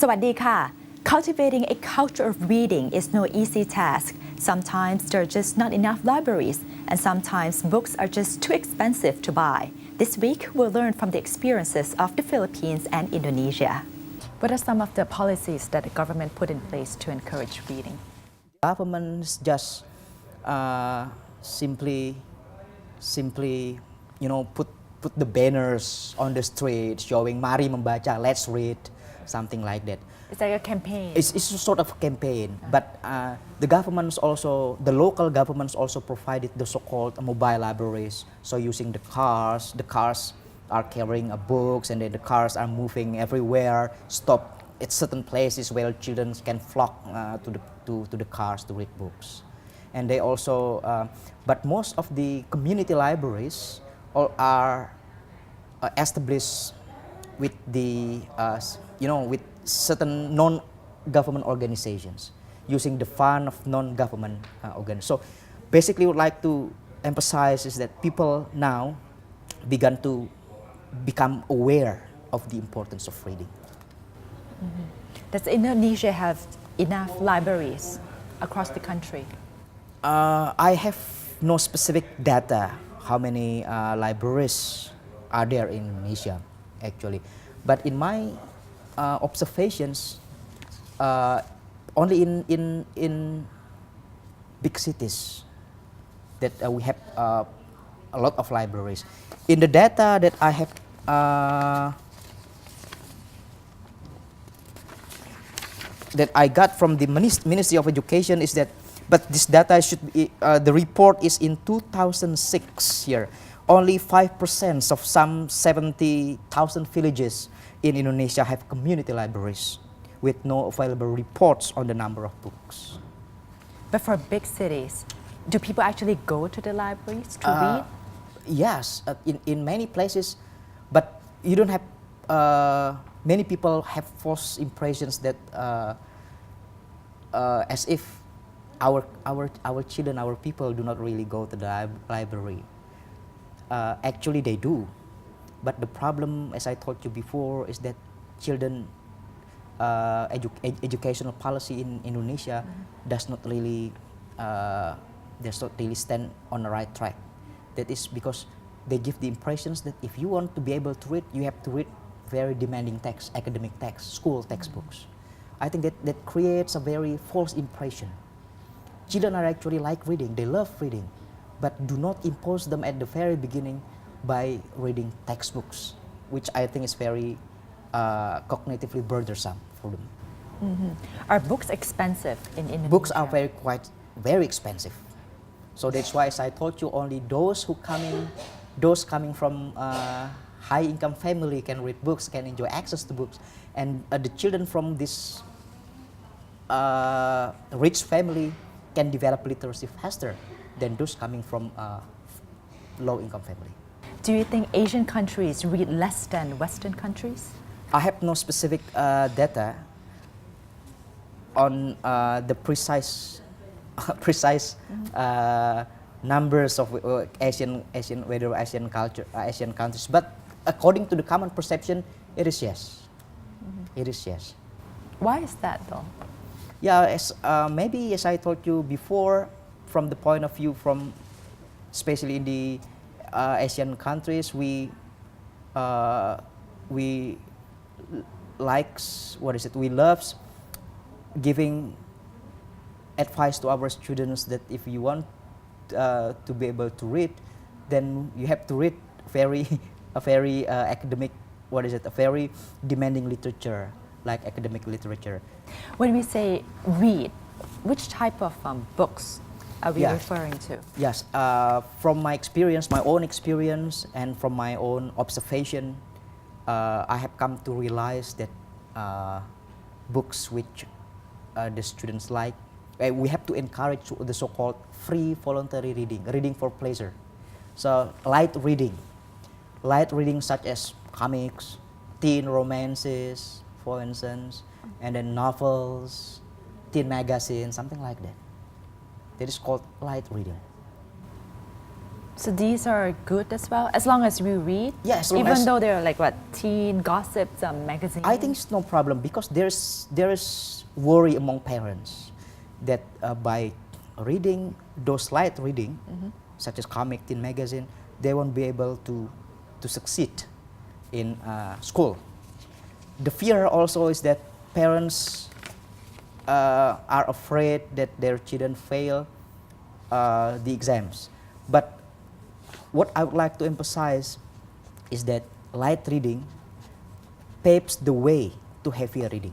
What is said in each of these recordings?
วัสดีค่ะ Cultivating a culture of reading is no easy task. Sometimes there are just not enough libraries, and sometimes books are just too expensive to buy. This week, we'll learn from the experiences of the Philippines and Indonesia. What are some of the policies that the government put in place to encourage reading? Governments just simply, put the banners on the street showing "Mari membaca, let's read," something like that. It's like a campaign. It's a sort of campaign, but the local governments also provided the so-called mobile libraries. So using the cars are carrying books, and then the cars are moving everywhere, stop at certain places where children can flock to the cars to read books. And they also, but most of the community libraries are established with with certain non-government organizations using the fund of non-government organizations. So basically, what I would like to emphasize is that people now began to become aware of the importance of reading. Does Indonesia have enough libraries across the country? I have no specific data how many libraries are there in Indonesia, actually. But in my observations, only in big cities that we have a lot of libraries. In the data that I have that I got from the Ministry of Education is that, but this data should be, the report is in 2006 here. Only 5% of some 70,000 villages in Indonesia have community libraries with no available reports on the number of books. But for big cities, do people actually go to the libraries to read? Yes, in many places, but you don't have, many people have false impressions that as if our children, our people do not really go to the library. Actually, they do, but the problem, as I told you before, is that children educational policy in Indonesia does not really stand on the right track. That is because they give the impressions that if you want to be able to read, you have to read very demanding texts, academic texts, school textbooks. I think that creates a very false impression. Children are actually like reading, they love reading, but do not impose them at the very beginning by reading textbooks, which I think is very cognitively burdensome for them. Are books expensive in Indonesia? Books are very expensive. So that's why, as I told you, only those coming from high-income family can read books, can enjoy access to books, and the children from this rich family can develop literacy faster than those coming from low-income family. Do you think Asian countries read less than Western countries? I have no specific data on the precise numbers of Asian countries, but according to the common perception, it is yes. It is yes. Why is that, though? Yeah, maybe as I told you before, from the point of view from, especially in the Asian countries, we love giving advice to our students that if you want to be able to read, then you have to read a very academic, a very demanding literature, like academic literature. When we say read, which type of books are we referring to? Yes, from my experience, my own experience, and from my own observation, I have come to realize that books which the students like, we have to encourage the so-called free voluntary reading for pleasure. So light reading such as comics, teen romances, for instance, and then novels, teen magazines, something like that. That is called light reading. So these are good as well, as long as we read. Yeah, as long even as- though they're like what, teen gossips, magazines. I think it's no problem because there is worry among parents that by reading those light reading, such as comic, teen magazine, they won't be able to succeed in school. The fear also is that parents are afraid that their children fail the exams. But what I would like to emphasize is that light reading paves the way to heavier reading.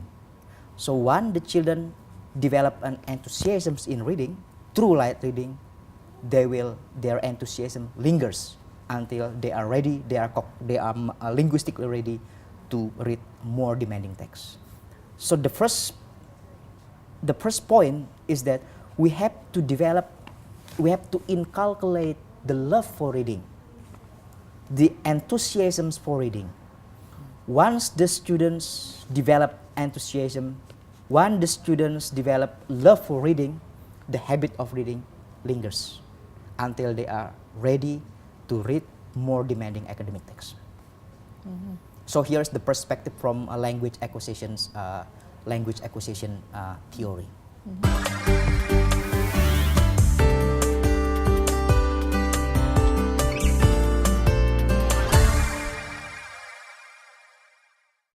So when the children develop an enthusiasm in reading through light reading, their enthusiasm lingers until they are ready, they are linguistically ready to read more demanding texts. So the first point is that we have to inculcate the love for reading, the enthusiasms for reading. Once the students develop enthusiasm, once the students develop love for reading, the habit of reading lingers until they are ready to read more demanding academic texts. So here's the perspective from language acquisition theory.